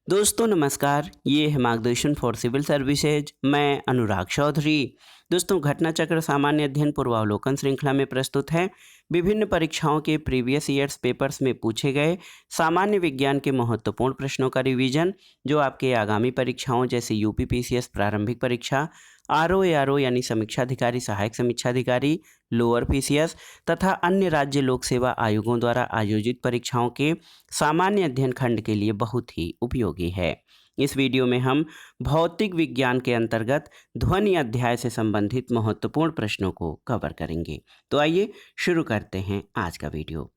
दोस्तों नमस्कार, ये है मार्गदर्शन फॉर सिविल सर्विसेज। मैं अनुराग चौधरी। दोस्तों घटना चक्र सामान्य अध्ययन पूर्वावलोकन श्रृंखला में प्रस्तुत है। विभिन्न परीक्षाओं के प्रीवियस ईयर्स पेपर्स में पूछे गए सामान्य विज्ञान के महत्वपूर्ण प्रश्नों का रिवीजन, जो आपके आगामी परीक्षाओं जैसे यूपी पीसीएस प्रारंभिक परीक्षा, आरओ एआरओ यानी समीक्षा अधिकारी सहायक समीक्षा अधिकारी, लोअर पीसीएस तथा अन्य राज्य लोक सेवा आयोगों द्वारा आयोजित परीक्षाओं के सामान्य अध्ययन खंड के लिए बहुत ही उपयोगी है। इस वीडियो में हम भौतिक विज्ञान के अंतर्गत ध्वनि अध्याय से संबंधित महत्वपूर्ण प्रश्नों को कवर करेंगे। तो आइए शुरू करते हैं आज का वीडियो।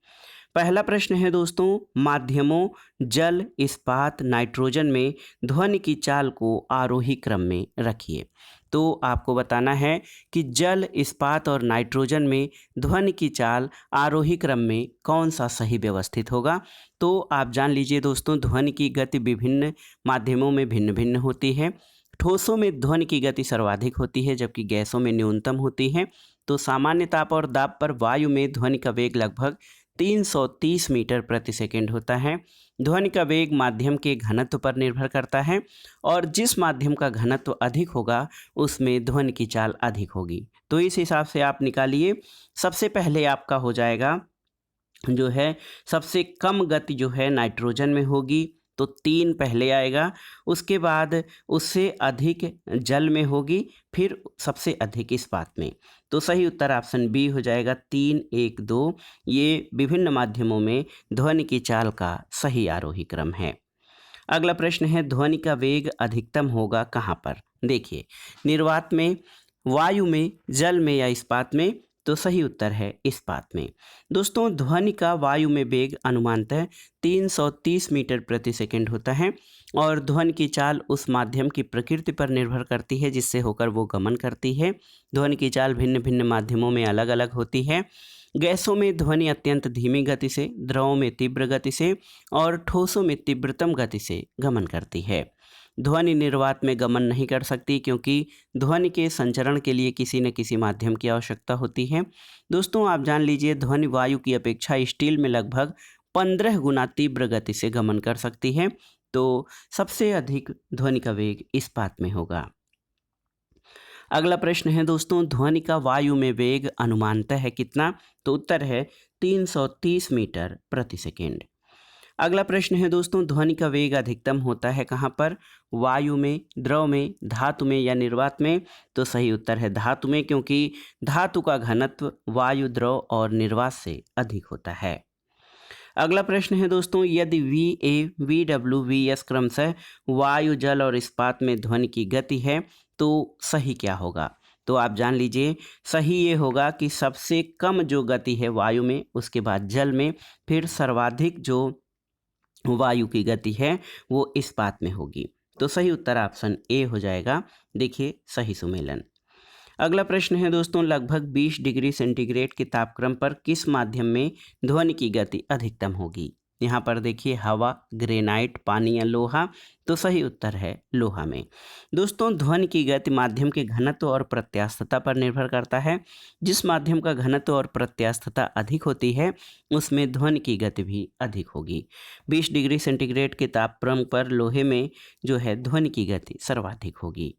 पहला प्रश्न है दोस्तों, माध्यमों जल, इस्पात, नाइट्रोजन में ध्वनि की चाल को आरोही क्रम में रखिए। तो आपको बताना है कि जल, इस्पात और नाइट्रोजन में ध्वनि की चाल आरोही क्रम में कौन सा सही व्यवस्थित होगा। तो आप जान लीजिए दोस्तों, ध्वनि की गति विभिन्न माध्यमों में भिन्न भिन्न होती है। ठोसों में ध्वनि की गति सर्वाधिक होती है, जबकि गैसों में न्यूनतम होती है। तो सामान्य ताप और दाब पर वायु में ध्वनि का वेग लगभग 330 मीटर प्रति सेकंड होता है। ध्वनि का वेग माध्यम के घनत्व पर निर्भर करता है, और जिस माध्यम का घनत्व अधिक होगा उसमें ध्वनि की चाल अधिक होगी। तो इस हिसाब से आप निकालिए। सबसे पहले आपका हो जाएगा जो है, सबसे कम गति जो है नाइट्रोजन में होगी, तो 3 पहले आएगा। उसके बाद उससे अधिक जल में होगी, फिर सबसे अधिक इस्पात में। तो सही उत्तर ऑप्शन बी हो जाएगा, 3, 1, 2। ये विभिन्न माध्यमों में ध्वनि की चाल का सही आरोही क्रम है। अगला प्रश्न है, ध्वनि का वेग अधिकतम होगा कहाँ पर। देखिए, निर्वात में, वायु में, जल में या इस्पात में। तो सही उत्तर है इस्पात में। दोस्तों ध्वनि का वायु में वेग अनुमानतः 330 मीटर प्रति सेकंड होता है, और ध्वनि की चाल उस माध्यम की प्रकृति पर निर्भर करती है जिससे होकर वो गमन करती है। ध्वनि की चाल भिन्न भिन्न माध्यमों में अलग अलग होती है। गैसों में ध्वनि अत्यंत धीमी गति से, द्रवों में तीव्र गति से और ठोसों में तीव्रतम गति से गमन करती है। ध्वनि निर्वात में गमन नहीं कर सकती, क्योंकि ध्वनि के संचरण के लिए किसी न किसी माध्यम की आवश्यकता होती है। दोस्तों आप जान लीजिए, ध्वनि वायु की अपेक्षा स्टील में लगभग 15 गुना तीव्र गति से गमन कर सकती है। तो सबसे अधिक ध्वनि का वेग इस्पात में होगा। अगला प्रश्न है दोस्तों, ध्वनि का वायु में वेग अनुमानतः है कितना। तो उत्तर है 330 मीटर प्रति सेकेंड। अगला प्रश्न है दोस्तों, ध्वनि का वेग अधिकतम होता है कहाँ पर। वायु में, द्रव में, धातु में या निर्वात में। तो सही उत्तर है धातु में, क्योंकि धातु का घनत्व वायु, द्रव और निर्वात से अधिक होता है। अगला प्रश्न है दोस्तों, यदि V A, V W, V S क्रमशः वायु, जल और इस्पात में ध्वनि की गति है, तो सही क्या होगा। तो आप जान लीजिए, सही ये होगा कि सबसे कम जो गति है वायु में, उसके बाद जल में, फिर सर्वाधिक जो वायु की गति है वो इस्पात में होगी। तो सही उत्तर ऑप्शन ए हो जाएगा। देखिए सही सुमेलन। अगला प्रश्न है दोस्तों, लगभग 20 डिग्री सेंटीग्रेड के तापक्रम पर किस माध्यम में ध्वनि की गति अधिकतम होगी। यहाँ पर देखिए, हवा, ग्रेनाइट, पानी या लोहा। तो सही उत्तर है लोहा में। दोस्तों ध्वनि की गति माध्यम के घनत्व और प्रत्यास्थता पर निर्भर करता है। जिस माध्यम का घनत्व और प्रत्यास्थता अधिक होती है उसमें ध्वनि की गति भी अधिक होगी। 20 डिग्री सेंटीग्रेड के तापक्रम पर लोहे में जो है ध्वनि की गति सर्वाधिक होगी।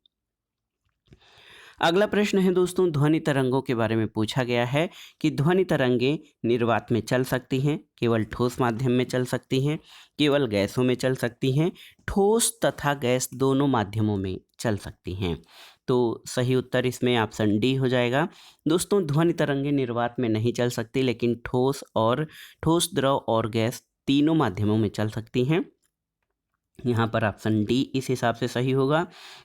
अगला प्रश्न है दोस्तों, ध्वनि तरंगों के बारे में पूछा गया है कि ध्वनि तरंगें निर्वात में चल सकती हैं, केवल ठोस माध्यम में चल सकती हैं, केवल गैसों में चल सकती हैं, ठोस तथा गैस दोनों माध्यमों में चल सकती हैं। तो सही उत्तर इसमें ऑप्शन डी हो जाएगा। दोस्तों ध्वनि तरंगें निर्वात में नहीं चल सकती, लेकिन ठोस, द्रव और गैस तीनों माध्यमों में चल सकती हैं। यहाँ पर ऑप्शन डी इस हिसाब से सही होगा।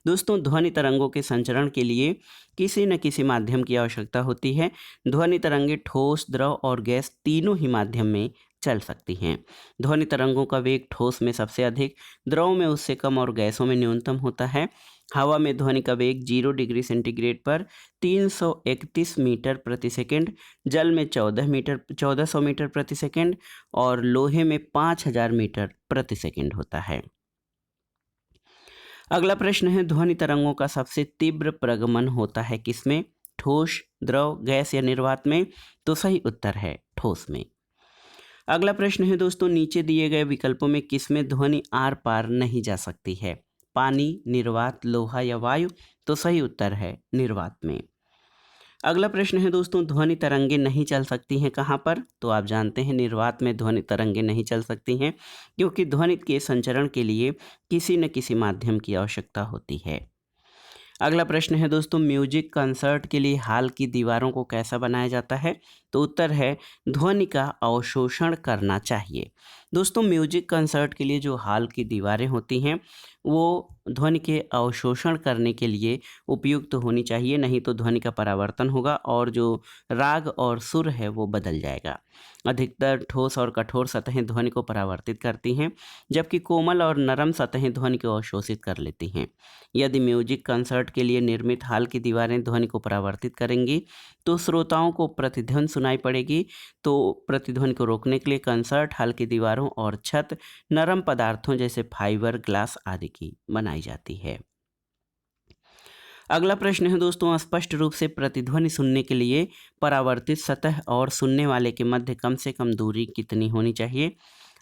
दोस्तों ध्वनि तरंगों के संचरण के लिए किसी न किसी माध्यम की आवश्यकता होती है। ध्वनि तरंगें ठोस, द्रव और गैस तीनों ही माध्यम में चल सकती हैं। ध्वनि तरंगों का वेग ठोस में सबसे अधिक, द्रव में उससे कम और गैसों में न्यूनतम होता है। हवा में ध्वनि का वेग 0 डिग्री सेंटीग्रेड पर 331 मीटर प्रति सेकंड, जल में 1400 मीटर प्रति सेकंड और लोहे में 5000 मीटर प्रति सेकंड होता है। अगला प्रश्न है, ध्वनि तरंगों का सबसे तीव्र प्रगमन होता है किसमें। ठोस, द्रव, गैस या निर्वात में। तो सही उत्तर है ठोस में। अगला प्रश्न है दोस्तों, नीचे दिए गए विकल्पों में किसमें ध्वनि आर पार नहीं जा सकती है? पानी, निर्वात, लोहा या वायु? तो सही उत्तर है निर्वात में। अगला प्रश्न है दोस्तों, ध्वनि तरंगे नहीं चल सकती हैं कहाँ पर? तो आप जानते हैं निर्वात में ध्वनि तरंगे नहीं चल सकती हैं, क्योंकि ध्वनि के संचरण के लिए किसी न किसी माध्यम की आवश्यकता होती है। अगला प्रश्न है दोस्तों, म्यूजिक कंसर्ट के लिए हॉल की दीवारों को कैसा बनाया जाता है? तो उत्तर है ध्वनि का अवशोषण करना चाहिए। दोस्तों, म्यूजिक कंसर्ट के लिए जो हॉल की दीवारें होती हैं वो ध्वनि के अवशोषण करने के लिए उपयुक्त होनी चाहिए, नहीं तो ध्वनि का परावर्तन होगा और जो राग और सुर है वो बदल जाएगा। अधिकतर ठोस और कठोर सतहें ध्वनि को परावर्तित करती हैं, जबकि कोमल और नरम सतहें ध्वनि को अवशोषित कर लेती हैं। यदि म्यूजिक कंसर्ट के लिए निर्मित हॉल की दीवारें ध्वनि को परावर्तित करेंगी तो श्रोताओं को प्रतिध्वनि सुनाई पड़ेगी। तो प्रतिध्वनि को रोकने के लिए कंसर्ट हॉल की दीवारों और छत नरम पदार्थों जैसे फाइबर, ग्लास आदि की बनाई जाती है। अगला प्रश्न है दोस्तों, स्पष्ट रूप से प्रतिध्वनि सुनने के लिए परावर्तित सतह और सुनने वाले के मध्य कम से कम दूरी कितनी होनी चाहिए?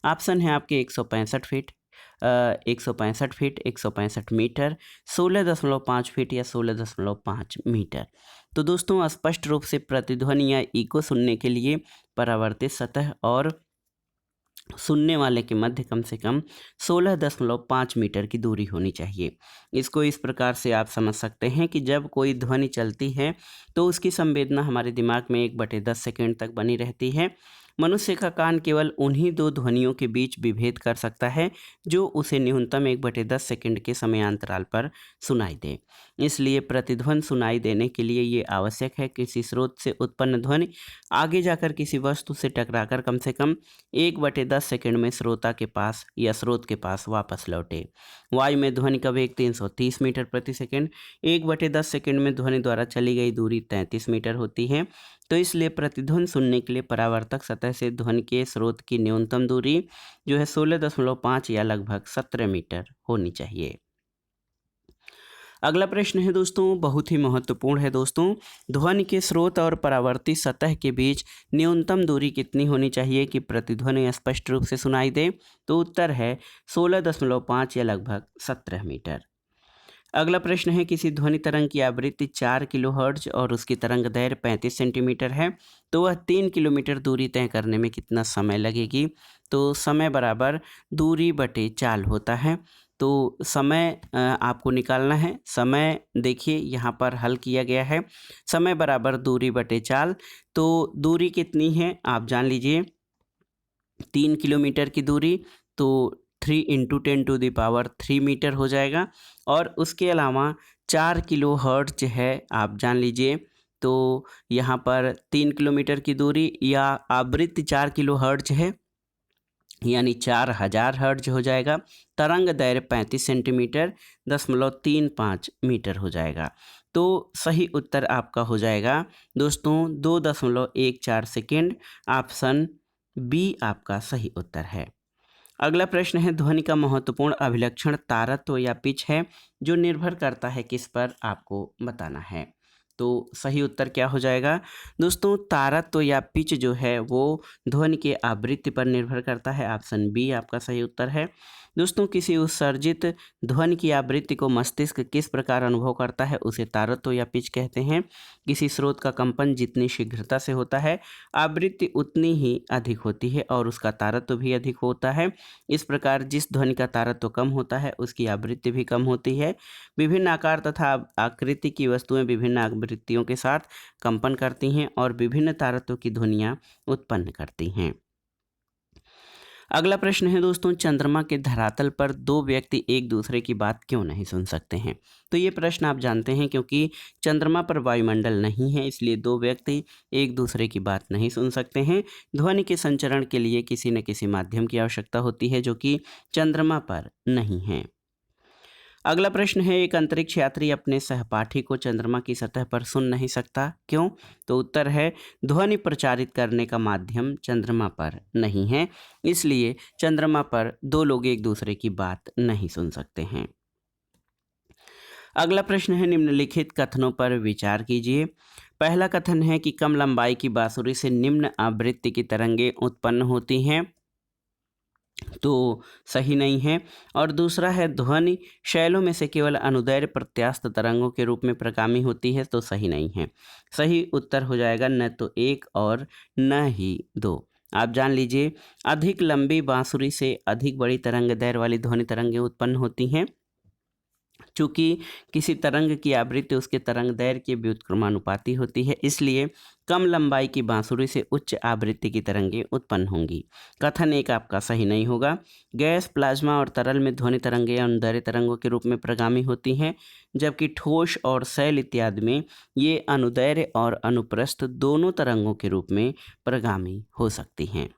ऑप्शन है आपके 165 फीट, 165 फीट, 165 मीटर, 16.5 फीट या 16.5 मीटर। तो दोस्तों, स्पष्ट रूप से प्रतिध्वनि या इको सुनने के लिए परावर्तित सतह और सुनने वाले के मध्य कम से कम 16.5 मीटर की दूरी होनी चाहिए। इसको इस प्रकार से आप समझ सकते हैं कि जब कोई ध्वनि चलती है तो उसकी संवेदना हमारे दिमाग में 1/10 सेकंड तक बनी रहती है। मनुष्य का कान केवल उन्हीं दो ध्वनियों के बीच विभेद कर सकता है जो उसे न्यूनतम 1/10 सेकंड के समयांतराल पर सुनाई दे। इसलिए प्रतिध्वनि सुनाई देने के लिए ये आवश्यक है कि किसी स्रोत से उत्पन्न ध्वनि आगे जाकर किसी वस्तु से टकराकर कम से कम 1/10 सेकंड में श्रोता के पास या स्रोत के पास वापस लौटे। वायु में ध्वनि का वेग 330 मीटर प्रति सेकंड, 1/10 सेकंड में ध्वनि द्वारा चली गई दूरी 33 मीटर होती है। तो इसलिए प्रतिध्वनि सुनने के लिए परावर्तक सतह से ध्वनि के स्रोत की न्यूनतम दूरी जो है 16.5 या लगभग 17 मीटर होनी चाहिए। अगला प्रश्न है दोस्तों, बहुत ही महत्वपूर्ण है दोस्तों, ध्वनि के स्रोत और परावर्ती सतह के बीच न्यूनतम दूरी कितनी होनी चाहिए कि प्रतिध्वनि स्पष्ट रूप से सुनाई दे? तो उत्तर है 16.5 या लगभग 17 मीटर। अगला प्रश्न है, किसी ध्वनि तरंग की आवृत्ति 4 किलोहर्ट्ज और उसकी तरंग दैर्घ्य 35 सेंटीमीटर है, तो वह 3 किलोमीटर दूरी तय करने में कितना समय लगेगी? तो समय बराबर दूरी बटे चाल होता है। तो समय आपको निकालना है। समय देखिए यहाँ पर हल किया गया है, समय बराबर दूरी बटे चाल। तो दूरी कितनी है आप जान लीजिए, 3 किलोमीटर की दूरी, तो 3 × 10⁻³ मीटर हो जाएगा। और उसके अलावा 4 किलो हर्ट्ज है आप जान लीजिए, तो यहाँ पर 3 किलोमीटर की दूरी या आवृत्ति 4 किलो हर्ट्ज है, यानी 4000 हर्ट्ज हो जाएगा। तरंग दैर्घ्य 35 सेंटीमीटर 0.35 मीटर हो जाएगा। तो सही उत्तर आपका हो जाएगा दोस्तों 2.14 सेकेंड। ऑप्शन बी आपका सही उत्तर है। अगला प्रश्न है, ध्वनि का महत्वपूर्ण अभिलक्षण तारत्व या पिच है, जो निर्भर करता है किस पर, आपको बताना है। तो सही उत्तर क्या हो जाएगा दोस्तों, तारत्व या पिच जो है वो ध्वनि के आवृत्ति पर निर्भर करता है। ऑप्शन बी आपका सही उत्तर है। दोस्तों, किसी उत्सर्जित ध्वनि की आवृत्ति को मस्तिष्क किस प्रकार अनुभव करता है, उसे तारत्व या पिच कहते हैं। किसी स्रोत का कंपन जितनी शीघ्रता से होता है, आवृत्ति उतनी ही अधिक होती है और उसका तारत्व भी अधिक होता है। इस प्रकार जिस ध्वनि का तारत्व कम होता है उसकी आवृत्ति भी कम होती है। विभिन्न आकार तथा आकृति की वस्तुएं विभिन्न आवृत्तियों के साथ कंपन करती हैं और विभिन्न तारत्व की ध्वनियाँ उत्पन्न करती हैं। अगला प्रश्न है दोस्तों, चंद्रमा के धरातल पर दो व्यक्ति एक दूसरे की बात क्यों नहीं सुन सकते हैं? तो ये प्रश्न आप जानते हैं, क्योंकि चंद्रमा पर वायुमंडल नहीं है, इसलिए दो व्यक्ति एक दूसरे की बात नहीं सुन सकते हैं। ध्वनि के संचरण के लिए किसी न किसी माध्यम की आवश्यकता होती है जो कि चंद्रमा पर नहीं है। अगला प्रश्न है, एक अंतरिक्ष यात्री अपने सहपाठी को चंद्रमा की सतह पर सुन नहीं सकता, क्यों? तो उत्तर है, ध्वनि प्रचारित करने का माध्यम चंद्रमा पर नहीं है, इसलिए चंद्रमा पर दो लोग एक दूसरे की बात नहीं सुन सकते हैं। अगला प्रश्न है, निम्नलिखित कथनों पर विचार कीजिए। पहला कथन है कि कम लंबाई की बांसुरी से निम्न आवृत्ति की तरंगें उत्पन्न होती हैं, तो सही नहीं है। और दूसरा है ध्वनि शैलों में से केवल अनुदैर्घ्य प्रत्यास्थ तरंगों के रूप में प्रगामी होती है, तो सही नहीं है। सही उत्तर हो जाएगा न तो 1 और न ही 2। आप जान लीजिए, अधिक लंबी बांसुरी से अधिक बड़ी तरंग दैर्घ्य वाली ध्वनि तरंगें उत्पन्न होती हैं। चूंकि किसी तरंग की आवृत्ति उसके तरंग दैर्घ्य के व्युत्क्रमानुपाती होती है, इसलिए कम लंबाई की बांसुरी से उच्च आवृत्ति की तरंगें उत्पन्न होंगी। कथन 1 आपका सही नहीं होगा। गैस, प्लाज्मा और तरल में ध्वनि तरंगें अनुदैर्घ्य तरंगों के रूप में प्रगामी होती हैं, जबकि ठोस और सैल इत्यादि में ये अनुदैर्घ्य और अनुप्रस्थ दोनों तरंगों के रूप में प्रगामी हो सकती हैं।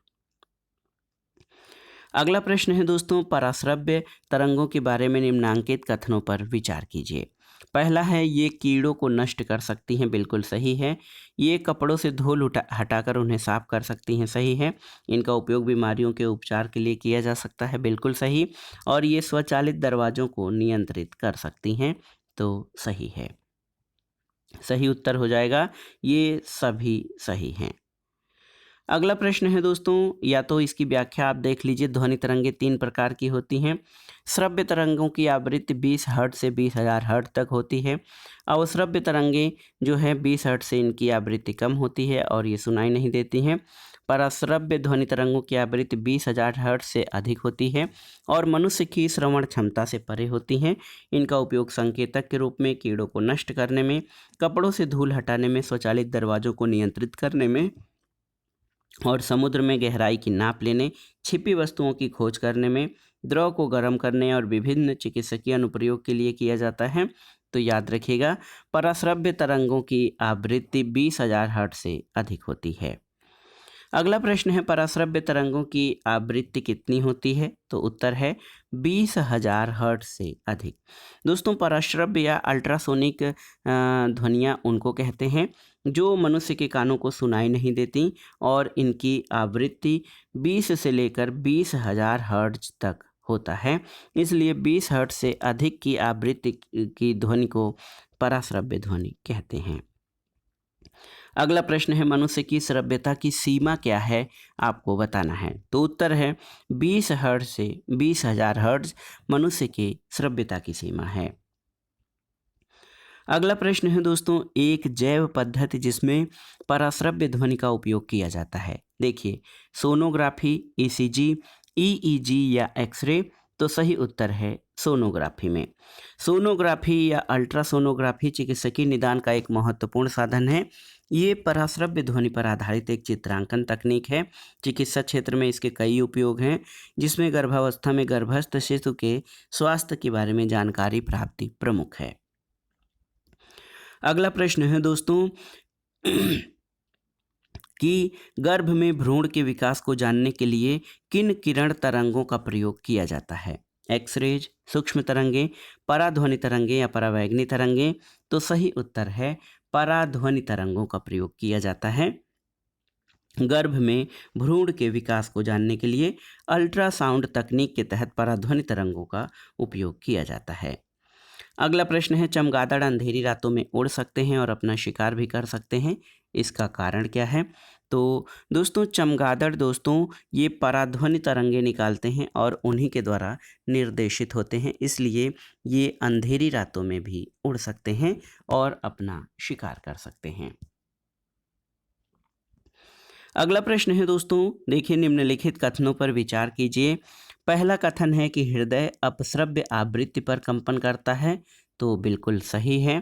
अगला प्रश्न है दोस्तों, पराश्रव्य तरंगों के बारे में निम्नांकित कथनों पर विचार कीजिए। पहला है ये कीड़ों को नष्ट कर सकती हैं, बिल्कुल सही है। ये कपड़ों से धूल हटाकर उन्हें साफ कर सकती हैं, सही है। इनका उपयोग बीमारियों के उपचार के लिए किया जा सकता है, बिल्कुल सही। और ये स्वचालित दरवाजों को नियंत्रित कर सकती हैं, तो सही है। सही उत्तर हो जाएगा, ये सभी सही हैं। अगला प्रश्न है दोस्तों, या तो इसकी व्याख्या आप देख लीजिए। ध्वनि तरंगें 3 प्रकार की होती हैं। श्रव्य तरंगों की आवृत्ति 20 हर्ट्ज से 20,000 हर्ट्ज तक होती है। अवश्रव्य तरंगें जो है 20 हर्ट्ज से इनकी आवृत्ति कम होती है और ये सुनाई नहीं देती हैं। पराश्रव्य ध्वनि तरंगों की आवृत्ति 20,000 हर्ट्ज से अधिक होती है और मनुष्य की श्रवण क्षमता से परे होती हैं। इनका उपयोग संकेतक के रूप में, कीड़ों को नष्ट करने में, कपड़ों से धूल हटाने में, स्वचालित दरवाजों को नियंत्रित करने में और समुद्र में गहराई की नाप लेने, छिपी वस्तुओं की खोज करने में, द्रव को गर्म करने और विभिन्न चिकित्सकीय अनुप्रयोग के लिए किया जाता है। तो याद रखिएगा, पराश्रव्य तरंगों की आवृत्ति 20,000 हर्ट्ज से अधिक होती है। अगला प्रश्न है, पराश्रव्य तरंगों की आवृत्ति कितनी होती है? तो उत्तर है 20,000 हर्ट्ज से अधिक। दोस्तों, पराश्रव्य या अल्ट्रासोनिक ध्वनियाँ उनको कहते हैं जो मनुष्य के कानों को सुनाई नहीं देती और इनकी आवृत्ति 20 से लेकर 20,000 हर्ट्ज तक होता है। इसलिए 20 हर्ट्ज से अधिक की आवृत्ति की ध्वनि को पराश्रव्य ध्वनि कहते हैं। अगला प्रश्न है, मनुष्य की श्रव्यता की सीमा क्या है, आपको बताना है। तो उत्तर है 20 हर्ट्ज से 20,000 हर्ट्ज मनुष्य की श्रव्यता की सीमा है। अगला प्रश्न है दोस्तों, एक जैव पद्धति जिसमें पराश्रव्य ध्वनि का उपयोग किया जाता है। देखिए, सोनोग्राफी, ईसीजी, ईईजी या एक्सरे। तो सही उत्तर है सोनोग्राफी में। सोनोग्राफी या अल्ट्रासोनोग्राफी चिकित्सकीय निदान का एक महत्वपूर्ण साधन है। ये पराश्रव्य ध्वनि पर आधारित एक चित्रांकन तकनीक है। चिकित्सा क्षेत्र में इसके कई उपयोग हैं, जिसमें गर्भावस्था में गर्भस्थ शिशु के स्वास्थ्य के बारे में जानकारी प्राप्ति प्रमुख है। अगला प्रश्न है दोस्तों कि गर्भ में भ्रूण के विकास को जानने के लिए किन किरण तरंगों का प्रयोग किया जाता है? एक्सरेज, सूक्ष्म तरंगें, पराध्वनि तरंगें या परावैगनी तरंगें। तो सही उत्तर है पराध्वनि तरंगों का प्रयोग किया जाता है। गर्भ में भ्रूण के विकास को जानने के लिए अल्ट्रासाउंड तकनीक के तहत पराध्वनि तरंगों का उपयोग किया जाता है। अगला प्रश्न है, चमगादड़ अंधेरी रातों में उड़ सकते हैं और अपना शिकार भी कर सकते हैं, इसका कारण क्या है? तो दोस्तों, चमगादड़ ये पराध्वनि तरंगें निकालते हैं और उन्हीं के द्वारा निर्देशित होते हैं, इसलिए ये अंधेरी रातों में भी उड़ सकते हैं और अपना शिकार कर सकते हैं। अगला प्रश्न है दोस्तों, देखिए, निम्नलिखित कथनों पर विचार कीजिए। पहला कथन है कि हृदय अपश्रव्य आवृत्ति पर कंपन करता है, तो बिल्कुल सही है।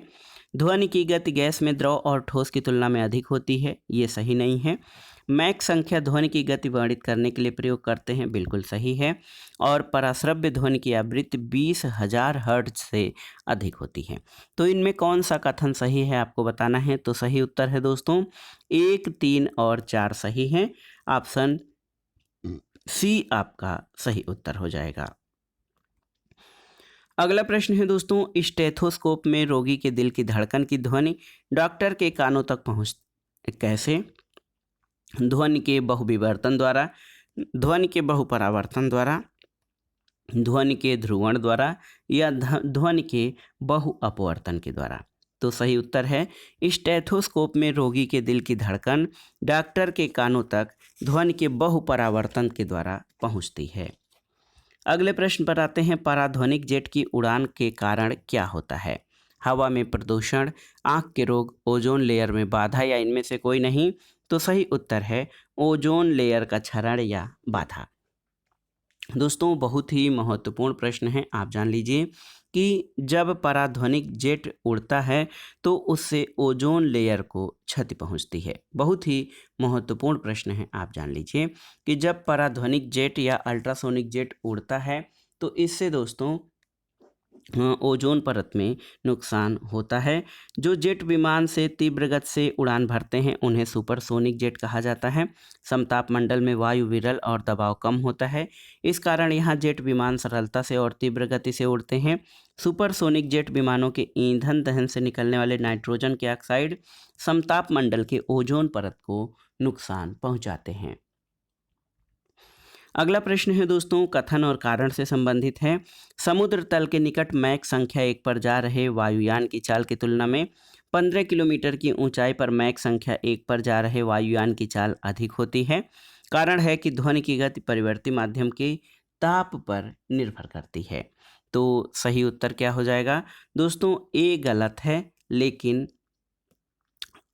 ध्वनि की गति गैस में द्रव और ठोस की तुलना में अधिक होती है, ये सही नहीं है। मैक संख्या ध्वनि की गति वर्णित करने के लिए प्रयोग करते हैं, बिल्कुल सही है। और पराश्रव्य ध्वनि की आवृत्ति 20,000 हर्ट्ज से अधिक होती है। तो इनमें कौन सा कथन सही है, आपको बताना है। तो सही उत्तर है दोस्तों 1, 3 और 4 सही हैं। ऑप्शन सी आपका सही उत्तर हो जाएगा। अगला प्रश्न है दोस्तों, स्टेथोस्कोप में रोगी के दिल की धड़कन की ध्वनि डॉक्टर के कानों तक पहुँच कैसे? ध्वनि के बहुविवर्तन द्वारा, ध्वनि के बहुपरावर्तन द्वारा, ध्वनि के ध्रुवण द्वारा या ध्वनि के बहु अपवर्तन के द्वारा। तो सही उत्तर है स्टेथोस्कोप में रोगी के दिल की धड़कन डॉक्टर के कानों तक ध्वनि के बहुपरावर्तन के द्वारा पहुंचती है। अगले प्रश्न पर आते हैं, पराध्वनिक जेट की उड़ान के कारण क्या होता है? हवा में प्रदूषण, आंख के रोग, ओजोन लेयर में बाधा या इनमें से कोई नहीं? तो सही उत्तर है ओजोन लेयर का क्षरण या बाधा। दोस्तों बहुत ही महत्वपूर्ण प्रश्न है, आप जान लीजिए कि जब पराध्वनिक जेट उड़ता है तो उससे ओजोन लेयर को क्षति पहुंचती है। बहुत ही महत्वपूर्ण प्रश्न है, आप जान लीजिए कि जब पराध्वनिक जेट या अल्ट्रासोनिक जेट उड़ता है तो इससे दोस्तों ओजोन परत में नुकसान होता है। जो जेट विमान से तीव्र गति से उड़ान भरते हैं उन्हें सुपरसोनिक जेट कहा जाता है। समताप मंडल में वायु विरल और दबाव कम होता है, इस कारण यहाँ जेट विमान सरलता से और तीव्र गति से उड़ते हैं। सुपरसोनिक जेट विमानों के ईंधन दहन से निकलने वाले नाइट्रोजन के ऑक्साइड समताप मंडल के ओजोन परत को नुकसान पहुँचाते हैं। अगला प्रश्न है दोस्तों, कथन और कारण से संबंधित है। समुद्र तल के निकट मैक संख्या 1 पर जा रहे वायुयान की चाल की तुलना में 15 किलोमीटर की ऊंचाई पर मैक संख्या 1 पर जा रहे वायुयान की चाल अधिक होती है। कारण है कि ध्वनि की गति परिवर्ती माध्यम के ताप पर निर्भर करती है। तो सही उत्तर क्या हो जाएगा दोस्तों? ए गलत है, लेकिन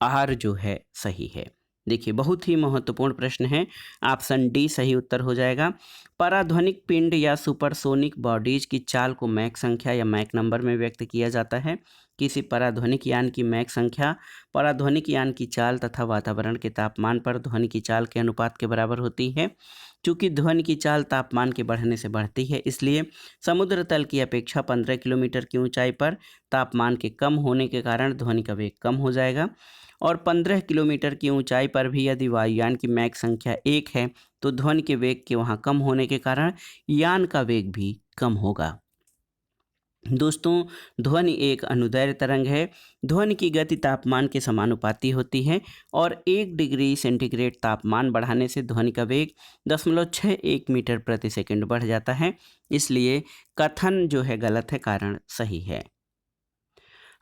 आर जो है सही है। देखिए बहुत ही महत्वपूर्ण प्रश्न है, ऑप्शन डी सही उत्तर हो जाएगा। पराध्वनिक पिंड या सुपरसोनिक बॉडीज की चाल को मैक संख्या या मैक नंबर में व्यक्त किया जाता है। किसी पराध्वनिक यान की मैक संख्या पराध्वनिक यान की चाल तथा वातावरण के तापमान पर ध्वनि की चाल के अनुपात के बराबर होती है। चूँकि ध्वनि की चाल तापमान के बढ़ने से बढ़ती है, इसलिए समुद्र तल की अपेक्षा 15 किलोमीटर की ऊंचाई पर तापमान के कम होने के कारण ध्वनि का वेग कम हो जाएगा। और 15 किलोमीटर की ऊंचाई पर भी यदि वायुयान की मैक संख्या 1 है तो ध्वनि के वेग के वहाँ कम होने के कारण यान का वेग भी कम होगा। दोस्तों ध्वनि एक अनुदैर्ध्य तरंग है। ध्वनि की गति तापमान के समानुपाती होती है और 1 डिग्री सेंटीग्रेड तापमान बढ़ाने से ध्वनि का वेग 0.61 मीटर प्रति सेकंड बढ़ जाता है। इसलिए कथन जो है गलत है, कारण सही है।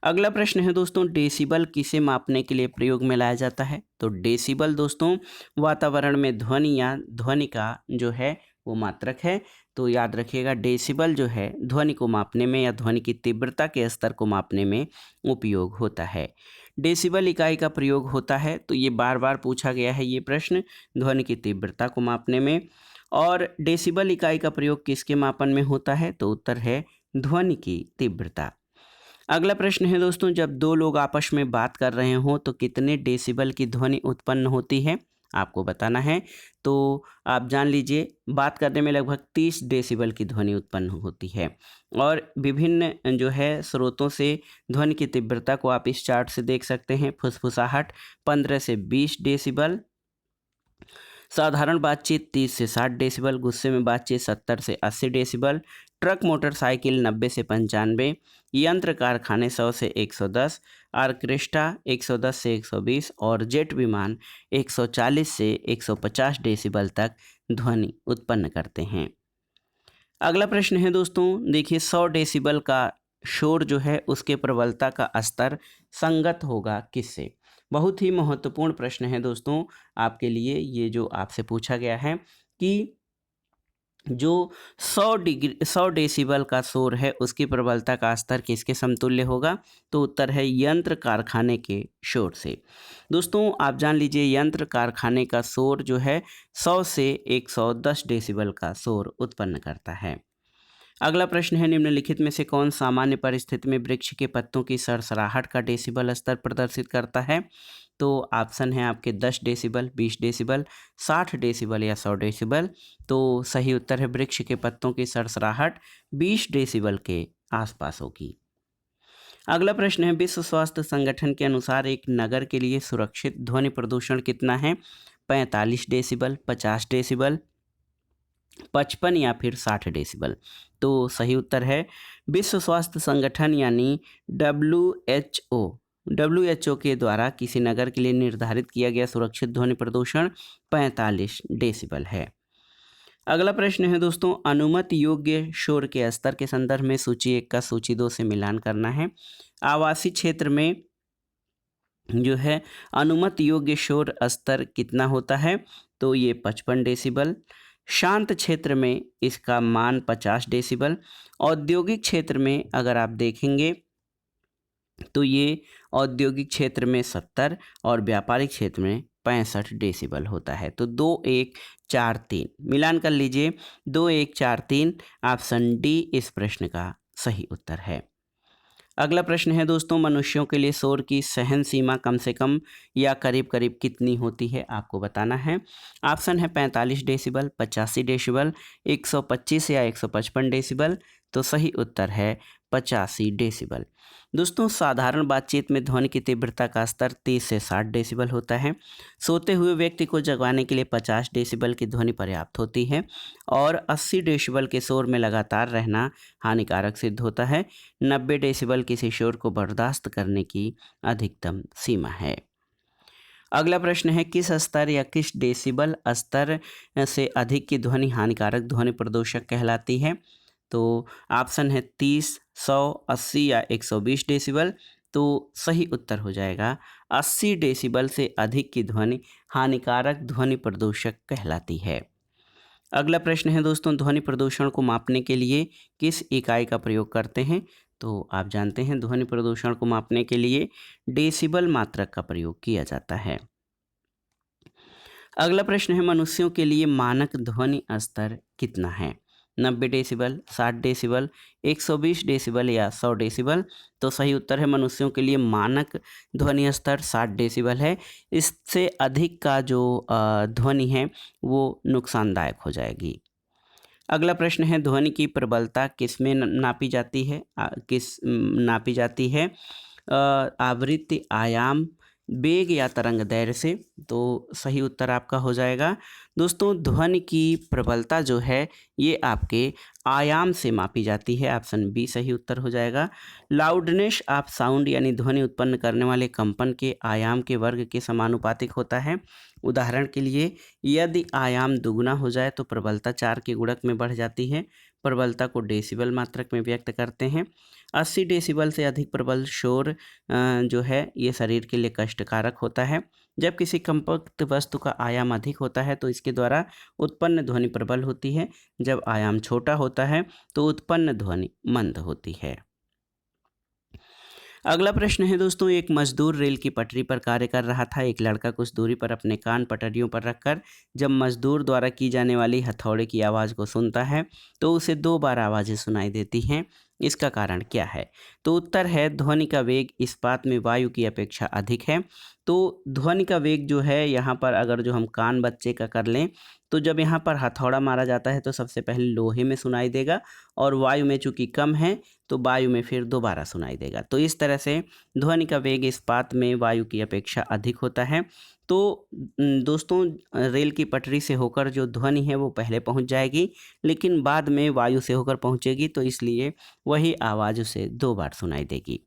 अगला प्रश्न है दोस्तों, डेसिबल किसे मापने के लिए प्रयोग में लाया जाता है? तो डेसिबल दोस्तों वातावरण में ध्वनि या ध्वनि का जो है वो मात्रक है। तो याद रखिएगा डेसिबल जो है ध्वनि को मापने में या ध्वनि की तीव्रता के स्तर को मापने में उपयोग होता है। डेसिबल इकाई का प्रयोग होता है, तो ये बार बार पूछा गया है ये प्रश्न, ध्वनि की तीव्रता को मापने में। और डेसिबल इकाई का प्रयोग किसके मापन में होता है? तो उत्तर है ध्वनि की तीव्रता। अगला प्रश्न है दोस्तों, जब दो लोग आपस में बात कर रहे हों तो कितने डेसिबल की ध्वनि उत्पन्न होती है? आपको बताना है। तो आप जान लीजिए बात करने में लगभग 30 डेसिबल की ध्वनि उत्पन्न होती है। और विभिन्न जो है स्रोतों से ध्वनि की तीव्रता को आप इस चार्ट से देख सकते हैं। फुसफुसाहट 15 से 20 डेसिबल, साधारण बातचीत 30 से 60 डेसिबल, गुस्से में बातचीत 70 से 80 डेसिबल, ट्रक मोटरसाइकिल 90 से 95, यंत्र कारखाने 100 से 110, ऑर्केस्ट्रा 110 से 120 और जेट विमान 140 से 150 डेसिबल तक ध्वनि उत्पन्न करते हैं। अगला प्रश्न है दोस्तों, देखिए 100 डेसिबल का शोर जो है उसके प्रबलता का स्तर संगत होगा किससे? बहुत ही महत्वपूर्ण प्रश्न है दोस्तों आपके लिए, ये जो आपसे पूछा गया है कि जो 100 डेसिबल का शोर है उसकी प्रबलता का स्तर किसके समतुल्य होगा? तो उत्तर है यंत्र कारखाने के शोर से। दोस्तों आप जान लीजिए यंत्र कारखाने का शोर जो है 100 से 110 डेसिबल का शोर उत्पन्न करता है। अगला प्रश्न है, निम्नलिखित में से कौन सामान्य परिस्थिति में वृक्ष के पत्तों की सरसराहट का डेसिबल स्तर प्रदर्शित करता है? तो ऑप्शन है आपके 10 डेसिबल, 20 डेसिबल, 60 डेसिबल या 100 डेसिबल। तो सही उत्तर है वृक्ष के पत्तों की सरसराहट 20 डेसिबल के आसपास होगी। अगला प्रश्न है, विश्व स्वास्थ्य संगठन के अनुसार एक नगर के लिए सुरक्षित ध्वनि प्रदूषण कितना है? 45 डेसिबल, 50 डेसिबल, 55 या फिर 60 डेसिबल। तो सही उत्तर है विश्व स्वास्थ्य संगठन यानी WHO के द्वारा किसी नगर के लिए निर्धारित किया गया सुरक्षित ध्वनि प्रदूषण 45 डेसिबल है। अगला प्रश्न है दोस्तों, अनुमत योग्य शोर के स्तर के संदर्भ में सूची 1 का सूची 2 से मिलान करना है। आवासीय क्षेत्र में जो है अनुमत योग्य शोर स्तर कितना होता है, तो ये 55 डेसिबल। शांत क्षेत्र में इसका मान 50 डेसिबल। औद्योगिक क्षेत्र में अगर आप देखेंगे तो ये औद्योगिक क्षेत्र में 70 और व्यापारिक क्षेत्र में 65 डेसिबल होता है। तो 2 1 4 3 मिलान कर लीजिए, 2 1 4 3 ऑप्शन डी इस प्रश्न का सही उत्तर है। अगला प्रश्न है दोस्तों, मनुष्यों के लिए शोर की सहन सीमा कम से कम या करीब करीब कितनी होती है, आपको बताना है। ऑप्शन है 45 डेसिबल, 85 डेसिबल, 125 या 155 डेसिबल। तो सही उत्तर है 85 डेसिबल। दोस्तों, साधारण बातचीत में ध्वनि की तीव्रता का स्तर 30 से 60 डेसिबल होता है। सोते हुए व्यक्ति को जगाने के लिए 50 डेसिबल की ध्वनि पर्याप्त होती है और 80 डेसिबल के शोर में लगातार रहना हानिकारक सिद्ध होता है। 90 डेसिबल किसी शोर को बर्दाश्त करने की अधिकतम सीमा है। अगला प्रश्न है, किस स्तर या किस डेसिबल स्तर से अधिक की ध्वनि हानिकारक ध्वनि प्रदूषक कहलाती है। तो ऑप्शन है 30, 100, 80 या 120 डेसिबल। तो सही उत्तर हो जाएगा 80 डेसिबल से अधिक की ध्वनि हानिकारक ध्वनि प्रदूषक कहलाती है। अगला प्रश्न है दोस्तों, ध्वनि प्रदूषण को मापने के लिए किस इकाई का प्रयोग करते हैं। तो आप जानते हैं ध्वनि प्रदूषण को मापने के लिए डेसिबल मात्रक का प्रयोग किया जाता है। अगला प्रश्न है, मनुष्यों के लिए मानक ध्वनि स्तर कितना है। 90 डेसिबल, 60 डेसिबल, 120 डेसिबल या 100 डेसिबल। तो सही उत्तर है मनुष्यों के लिए मानक ध्वनि स्तर 60 डेसिबल है। इससे अधिक का जो ध्वनि है वो नुकसानदायक हो जाएगी। अगला प्रश्न है, ध्वनि की प्रबलता किस में नापी जाती है, नापी जाती है। आवृत्ति, आयाम, वेग या तरंग दैर्ध्य से। तो सही उत्तर आपका हो जाएगा दोस्तों, ध्वनि की प्रबलता जो है ये आपके आयाम से मापी जाती है। ऑप्शन बी सही उत्तर हो जाएगा। लाउडनेस ऑफ साउंड यानी ध्वनि उत्पन्न करने वाले कंपन के आयाम के वर्ग के समानुपातिक होता है। उदाहरण के लिए, यदि आयाम दुगुना हो जाए तो प्रबलता 4 के गुणक में बढ़ जाती है। प्रबलता को डेसिबल मात्रक में व्यक्त करते हैं। 80 डेसिबल से अधिक प्रबल शोर जो है ये शरीर के लिए कष्टकारक होता है। जब किसी कंपक्त वस्तु का आयाम अधिक होता है तो इसके द्वारा उत्पन्न ध्वनि प्रबल होती है। जब आयाम छोटा होता है तो उत्पन्न ध्वनि मंद होती है। अगला प्रश्न है दोस्तों, एक मजदूर रेल की पटरी पर कार्य कर रहा था। एक लड़का कुछ दूरी पर अपने कान पटरियों पर रखकर जब मजदूर द्वारा की जाने वाली हथौड़े की आवाज़ को सुनता है तो उसे 2 बार आवाज़ें सुनाई देती हैं। इसका कारण क्या है। तो उत्तर है, ध्वनि का वेग इस्पात में वायु की अपेक्षा अधिक है। तो ध्वनि का वेग जो है यहाँ पर अगर जो हम कान बच्चे का कर लें तो जब यहाँ पर हथौड़ा मारा जाता है तो सबसे पहले लोहे में सुनाई देगा और वायु में चूंकि कम है तो वायु में फिर दोबारा सुनाई देगा। तो इस तरह से ध्वनि का वेग इस्पात में वायु की अपेक्षा अधिक होता है। तो दोस्तों, रेल की पटरी से होकर जो ध्वनि है वो पहले पहुंच जाएगी लेकिन बाद में वायु से होकर पहुंचेगी, तो इसलिए वही आवाज़ उसे 2 बार सुनाई देगी।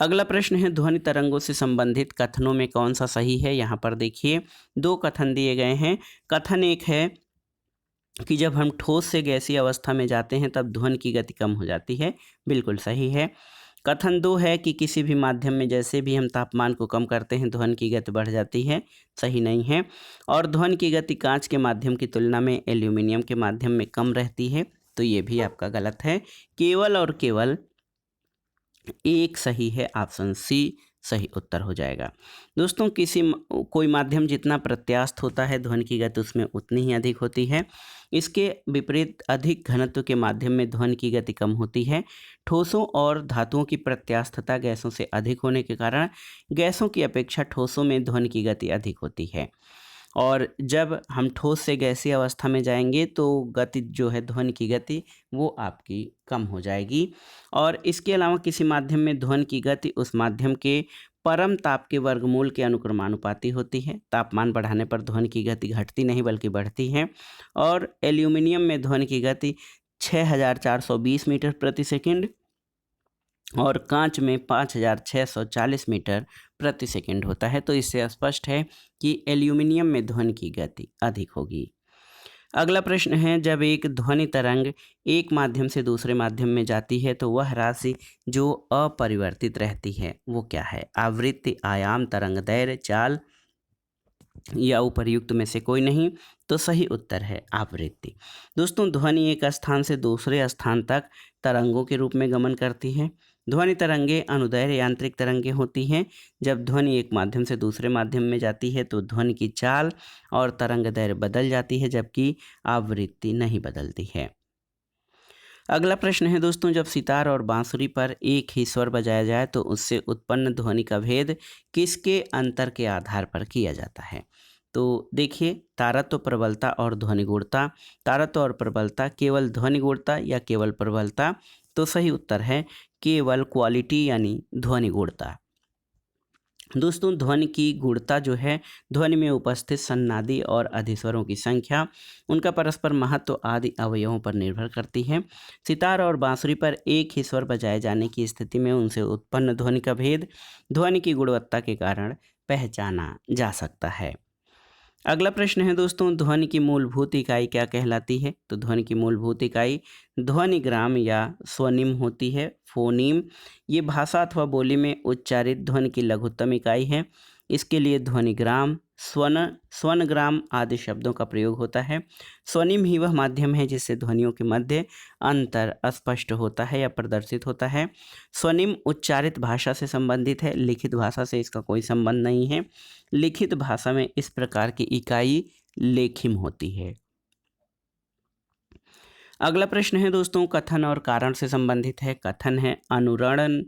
अगला प्रश्न है, ध्वनि तरंगों से संबंधित कथनों में कौन सा सही है। यहाँ पर देखिए 2 कथन दिए गए हैं। कथन एक है कि जब हम ठोस से गैसीय अवस्था में जाते हैं तब ध्वनि की गति कम हो जाती है। बिल्कुल सही है। कथन 2 है कि किसी भी माध्यम में जैसे भी हम तापमान को कम करते हैं ध्वनि की गति बढ़ जाती है। सही नहीं है। और ध्वनि की गति कांच के माध्यम की तुलना में एल्यूमिनियम के माध्यम में कम रहती है। तो ये भी आपका गलत है। केवल और केवल एक सही है, ऑप्शन सी सही उत्तर हो जाएगा। दोस्तों, कोई माध्यम जितना प्रत्यास्थ होता है ध्वनि की गति उसमें उतनी ही अधिक होती है। इसके विपरीत अधिक घनत्व के माध्यम में ध्वनि की गति कम होती है। ठोसों और धातुओं की प्रत्यास्थता गैसों से अधिक होने के कारण गैसों की अपेक्षा ठोसों में ध्वनि की गति अधिक होती है। और जब हम ठोस से गैसीय अवस्था में जाएंगे तो गति जो है ध्वनि की गति वो आपकी कम हो जाएगी। और इसके अलावा किसी माध्यम में ध्वनि की गति उस माध्यम के परम ताप के वर्गमूल के अनुक्रमानुपाती होती है। तापमान बढ़ाने पर ध्वनि की गति घटती नहीं बल्कि बढ़ती है। और एल्यूमिनियम में ध्वनि की गति 6420 मीटर प्रति सेकंड और कांच में 5640 मीटर प्रति सेकंड होता है। तो इससे स्पष्ट है कि एल्यूमिनियम में ध्वनि की गति अधिक होगी। अगला प्रश्न है, जब एक ध्वनि तरंग एक माध्यम से दूसरे माध्यम में जाती है तो वह राशि जो अपरिवर्तित रहती है वो क्या है? आवृत्ति, आयाम, तरंगदैर्घ्य, चाल या उपर्युक्त में से कोई नहीं। तो सही उत्तर है आवृत्ति। दोस्तों, ध्वनि एक स्थान से दूसरे स्थान तक तरंगों के रूप में गमन करती है। ध्वनि तरंगे अनुदैर्घ्य यांत्रिक तरंगे होती हैं। जब ध्वनि एक माध्यम से दूसरे माध्यम में जाती है तो ध्वनि की चाल और तरंग दैर्घ्य बदल जाती है, जबकि आवृत्ति नहीं बदलती है। अगला प्रश्न है दोस्तों, जब सितार और बांसुरी पर एक ही स्वर बजाया जाए तो उससे उत्पन्न ध्वनि का भेद किसके अंतर के आधार पर किया जाता है? तो देखिए, तारत्व, प्रबलता और ध्वनि गुणता। तारत्व और प्रबलता, केवल ध्वनि गुणता या केवल प्रबलता? तो सही उत्तर है केवल क्वालिटी यानी ध्वनि गुणता। दोस्तों, ध्वनि की गुणता जो है ध्वनि में उपस्थित सन्नादी और अधिस्वरों की संख्या, उनका परस्पर महत्व आदि अवयवों पर निर्भर करती है। सितार और बांसुरी पर एक ही स्वर बजाए जाने की स्थिति में उनसे उत्पन्न ध्वनि का भेद ध्वनि की गुणवत्ता के कारण पहचाना जा सकता है। अगला प्रश्न है दोस्तों, ध्वनि की मूलभूत इकाई क्या कहलाती है? तो ध्वनि की मूलभूत इकाई ध्वनिग्राम या स्वनिम होती है, फोनीम। ये भाषा अथवा बोली में उच्चारित ध्वनि की लघुत्तम इकाई है। इसके लिए ध्वनिग्राम, स्वनग्राम आदि शब्दों का प्रयोग होता है। स्वनिम ही वह माध्यम है जिससे ध्वनियों के मध्य अंतर स्पष्ट होता है या प्रदर्शित होता है। स्वनिम उच्चारित भाषा से संबंधित है, लिखित भाषा से इसका कोई संबंध नहीं है। लिखित भाषा में इस प्रकार की इकाई लेखिम होती है। अगला प्रश्न है दोस्तों, कथन और कारण से संबंधित है। कथन है अनुरणन,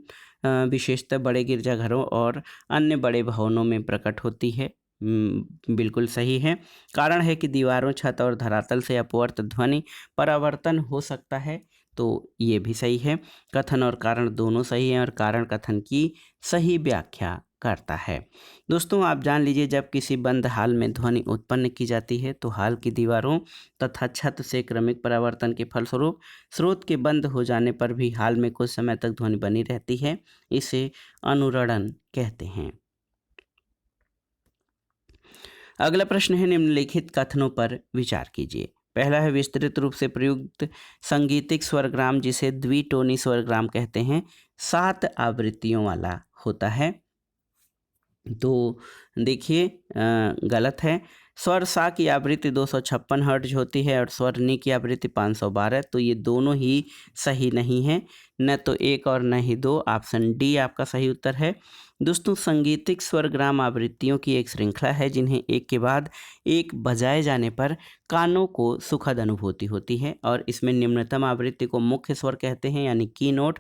विशेषतः बड़े गिरजाघरों और अन्य बड़े भवनों में प्रकट होती है। बिल्कुल सही है। कारण है कि दीवारों, छत और धरातल से अपवर्त ध्वनि परावर्तन हो सकता है। तो ये भी सही है। कथन और कारण दोनों सही हैं और कारण कथन की सही व्याख्या करता है। दोस्तों, आप जान लीजिए, जब किसी बंद हाल में ध्वनि उत्पन्न की जाती है तो हाल की दीवारों तथा छत से क्रमिक परावर्तन के फलस्वरूप स्रोत के बंद हो जाने पर भी हाल में कुछ समय तक ध्वनि बनी रहती है। इसे अनुरणन कहते हैं। अगला प्रश्न है, निम्नलिखित कथनों पर विचार कीजिए। पहला है, विस्तृत रूप से प्रयुक्त संगीतिक स्वरग्राम जिसे द्विटोनी स्वरग्राम कहते हैं 7 आवृत्तियों वाला होता है। तो देखिए, गलत है। स्वर सा की आवृत्ति 256 हर्ट्ज होती है और स्वर नी की आवृत्ति 512। तो ये दोनों ही सही नहीं है, न तो एक और न ही दो। ऑप्शन डी आपका सही उत्तर है। दोस्तों, संगीतिक स्वरग्राम आवृत्तियों की एक श्रृंखला है जिन्हें एक के बाद एक बजाए जाने पर कानों को सुखद अनुभूति होती है और इसमें निम्नतम आवृत्ति को मुख्य स्वर कहते हैं यानी की नोट,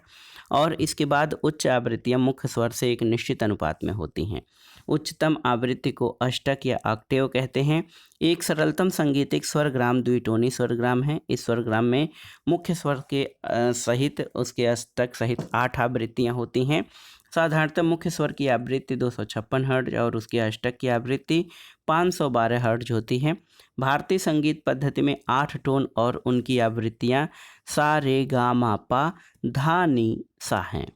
और इसके बाद उच्च आवृत्तियां मुख्य स्वर से एक निश्चित अनुपात में होती हैं। उच्चतम आवृत्ति को अष्टक या ऑक्टेव कहते हैं। एक सरलतम संगीतिक स्वरग्राम द्विटोनी स्वरग्राम है। इस स्वरग्राम में मुख्य स्वर के सहित उसके अष्टक सहित 8 आवृत्तियां होती हैं। साधारणतः मुख्य स्वर की आवृत्ति 256 हर्ट्ज और उसकी अष्टक की आवृत्ति 512 हर्ट्ज होती है। भारतीय संगीत पद्धति में 8 टोन और उनकी आवृत्तियां सा, रे, गा, मा, पा, धा, नी, सा हैं।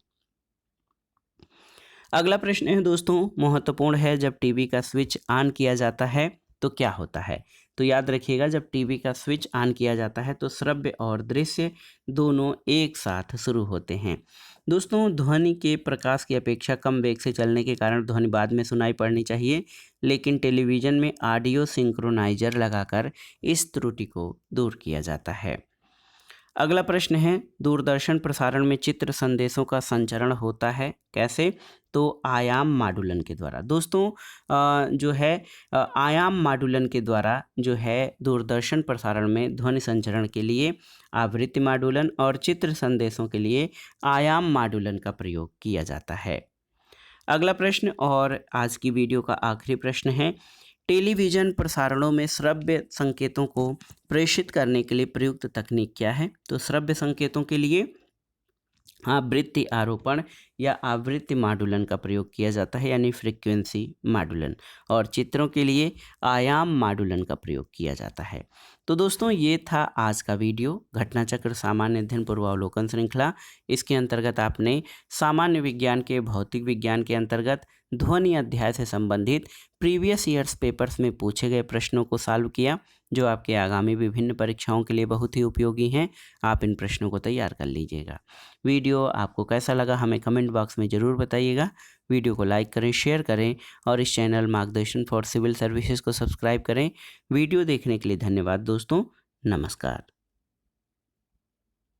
अगला प्रश्न है दोस्तों, महत्वपूर्ण है, जब टीवी का स्विच ऑन किया जाता है तो क्या होता है? तो याद रखिएगा, जब टीवी का स्विच ऑन किया जाता है तो श्रव्य और दृश्य दोनों एक साथ शुरू होते हैं। दोस्तों, ध्वनि के प्रकाश की अपेक्षा कम वेग से चलने के कारण ध्वनि बाद में सुनाई पड़नी चाहिए, लेकिन टेलीविज़न में ऑडियो सिंक्रोनाइजर लगाकर इस त्रुटि को दूर किया जाता है। अगला प्रश्न है, दूरदर्शन प्रसारण में चित्र संदेशों का संचरण होता है कैसे? तो आयाम माडुलन के द्वारा। दोस्तों, जो है आयाम माडुलन के द्वारा जो है दूरदर्शन प्रसारण में ध्वनि संचरण के लिए आवृत्ति माडुलन और चित्र संदेशों के लिए आयाम माडुलन का प्रयोग किया जाता है। अगला प्रश्न और आज की वीडियो का आखिरी प्रश्न है, टेलीविज़न प्रसारणों में श्रव्य संकेतों को प्रेषित करने के लिए प्रयुक्त तकनीक क्या है? तो श्रव्य संकेतों के लिए आवृत्ति आरोपण या आवृत्ति माडुलन का प्रयोग किया जाता है यानी फ्रीक्वेंसी माडुलन, और चित्रों के लिए आयाम माडुलन का प्रयोग किया जाता है। तो दोस्तों, ये था आज का वीडियो, घटनाचक्र सामान्य अध्ययन पूर्वावलोकन श्रृंखला। इसके अंतर्गत आपने सामान्य विज्ञान के भौतिक विज्ञान के अंतर्गत ध्वनि अध्याय से संबंधित प्रीवियस ईयर्स पेपर्स में पूछे गए प्रश्नों को सॉल्व किया। जो आपके आगामी विभिन्न परीक्षाओं के लिए बहुत ही उपयोगी हैं। आप इन प्रश्नों को तैयार कर लीजिएगा। वीडियो आपको कैसा लगा हमें कमेंट बॉक्स में ज़रूर बताइएगा। वीडियो को लाइक करें, शेयर करें और इस चैनल मार्गदर्शन फॉर सिविल सर्विसेज को सब्सक्राइब करें। वीडियो देखने के लिए धन्यवाद दोस्तों। नमस्कार।